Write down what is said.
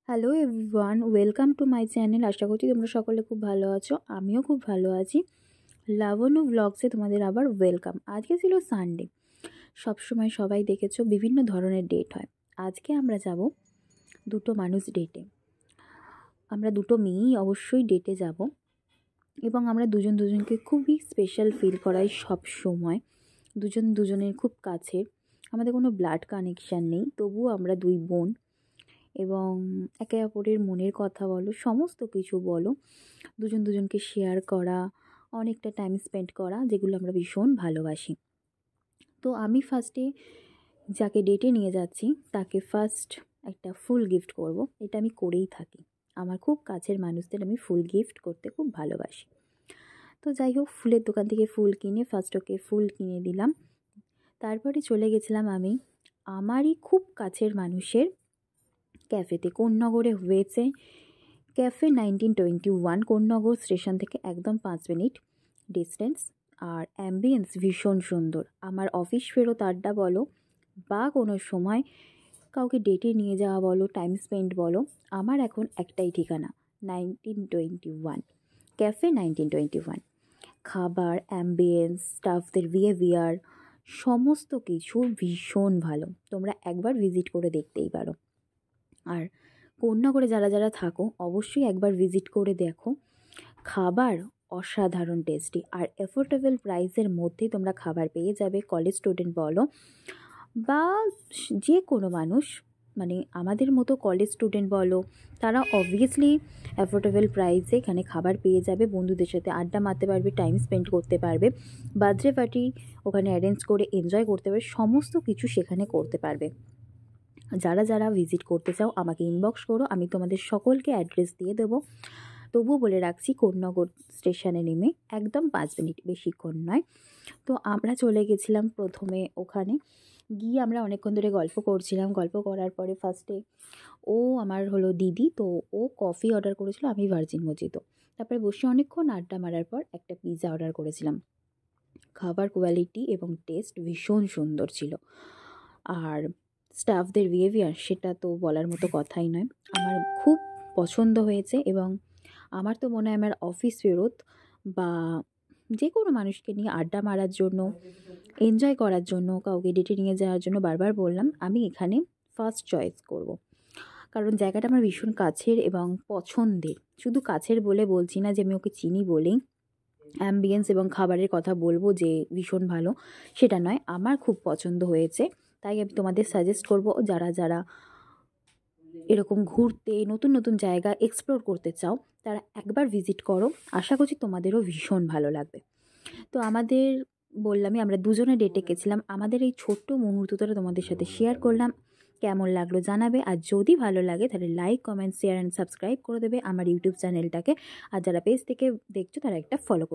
Hello everyone, welcome to my channel. আশা করছি তোমরা সকলে খুব ভালো আছো। আমিও খুব ভালো আছি। লাবণ্য ব্লগসে তোমাদের আবার ওয়েলকাম। আজকে ছিল সানডে। সবসময় সবাই দেখেছো বিভিন্ন ধরনের ডেট হয়। আজকে আমরা যাব দুটো মানুষ ডেটে। আমরা দুটো মেয়েই অবশ্যই ডেটে যাব এবং আমরা দুজন দুজনকে খুবই স্পেশাল ফিল করাই সব সময়। দুজন দুজনের খুব কাছের, আমাদের কোনো ব্লাড কানেকশান নেই, তবুও আমরা দুই বোন এবং একে অপরের মনের কথা বলো, সমস্ত কিছু বলো, দুজন দুজনকে শেয়ার করা, অনেকটা টাইম স্পেন্ড করা, যেগুলো আমরা ভীষণ ভালোবাসি। তো আমি ফার্স্টে যাকে ডেটে নিয়ে যাচ্ছি তাকে ফার্স্ট একটা ফুল গিফট করব। এটা আমি করেই থাকি, আমার খুব কাছের মানুষদের আমি ফুল গিফট করতে খুব ভালোবাসি। তো যাই হোক, ফুলের দোকান থেকে ফুল কিনে ফার্স্ট ওকে ফুল কিনে দিলাম। তারপরে চলে গেছিলাম আমি আমারই খুব কাছের মানুষের ক্যাফেতে। কোন্নগরে হয়েছে ক্যাফে 1921, কোন্নগর স্টেশন থেকে একদম 5 মিনিট ডিস্টেন্স। আর অ্যাম্বিয়েন্স ভীষণ সুন্দর। আমার অফিস ফেরত আড্ডা বলো বা কোনো সময় কাউকে ডেটে নিয়ে যাওয়া বলো, টাইম স্পেন্ড বলো, আমার এখন একটাই ঠিকানা, 1921 ক্যাফে 1921। খাবার, অ্যাম্বিয়েন্স, স্টাফদের বিহেভিয়ার, সমস্ত কিছু ভীষণ ভালো। তোমরা একবার ভিজিট করে দেখতেই পারো। আর কোন্নগরে যারা যারা থাকো অবশ্যই একবার ভিজিট করে দেখো। খাবার অসাধারণ টেস্টি আর অ্যাফোর্ডেবল প্রাইসের মধ্যেই তোমরা খাবার পেয়ে যাবে। কলেজ স্টুডেন্ট বলো বা যে কোনো মানুষ, মানে আমাদের মতো কলেজ স্টুডেন্ট বলো, তারা অবভিয়াসলি অ্যাফোর্ডেবল প্রাইসে এখানে খাবার পেয়ে যাবে। বন্ধুদের সাথে আড্ডা মারতে পারবে, টাইম স্পেন্ড করতে পারবে, বার্থডে পার্টি ওখানে অ্যারেঞ্জ করে এনজয় করতে পারবে, সমস্ত কিছু সেখানে করতে পারবে। যারা যারা ভিজিট করতে চাও আমাকে ইনবক্স করো, আমি তোমাদের সকলকে অ্যাড্রেস দিয়ে দেবো। তবুও বলে রাখছি, কোন্নগর স্টেশনে নেমে একদম 5 মিনিট, বেশিক্ষণ নয়। তো আমরা চলে গেছিলাম প্রথমে ওখানে গিয়ে আমরা অনেকক্ষণ ধরে গল্প করছিলাম। গল্প করার পরে ফার্স্টে ও আমার হলো দিদি, তো ও কফি অর্ডার করেছিল, আমি ভার্জিন মজিতো। তারপরে বসে অনেকক্ষণ আড্ডা মারার পর একটা পিৎজা অর্ডার করেছিলাম। খাবার কোয়ালিটি এবং টেস্ট ভীষণ সুন্দর ছিল। আর স্টাফদের বিহেভিয়ার সেটা তো বলার মতো কথাই নয়, আমার খুব পছন্দ হয়েছে। এবং আমার তো মনে হয় আমার অফিস ফেরত বা যে কোনো মানুষকে নিয়ে আড্ডা মারার জন্য, এনজয় করার জন্য, কাউকে ডেটে নিয়ে যাওয়ার জন্য, বারবার বললাম আমি এখানে ফার্স্ট চয়েস করব। কারণ জায়গাটা আমার ভীষণ কাছের এবং পছন্দের। শুধু কাছের বলে বলছি না যে আমি ওকে চিনি বলেই অ্যাম্বিয়েন্স এবং খাবারের কথা বলবো যে ভীষণ ভালো, সেটা নয়, আমার খুব পছন্দ হয়েছে। তাই আমি তোমাদের সাজেস্ট করব, যারা যারা এরকম ঘুরতে, নতুন নতুন জায়গা এক্সপ্লোর করতে চাও, তারা একবার ভিজিট করো। আশা করছি তোমাদেরও ভীষণ ভালো লাগবে। তো আমাদের বললামই, আমরা দুজনে ডেটে গেছিলাম। আমাদের এই ছোট্ট মুহূর্তটা তোমাদের সাথে শেয়ার করলাম। কেমন লাগলো জানাবে। আর যদি ভালো লাগে তাহলে like, comment, share and subscribe করে দেবে আমার ইউটিউব চ্যানেলটাকে। আর যারা পেজ থেকে দেখছো তারা একটা ফলো করবে।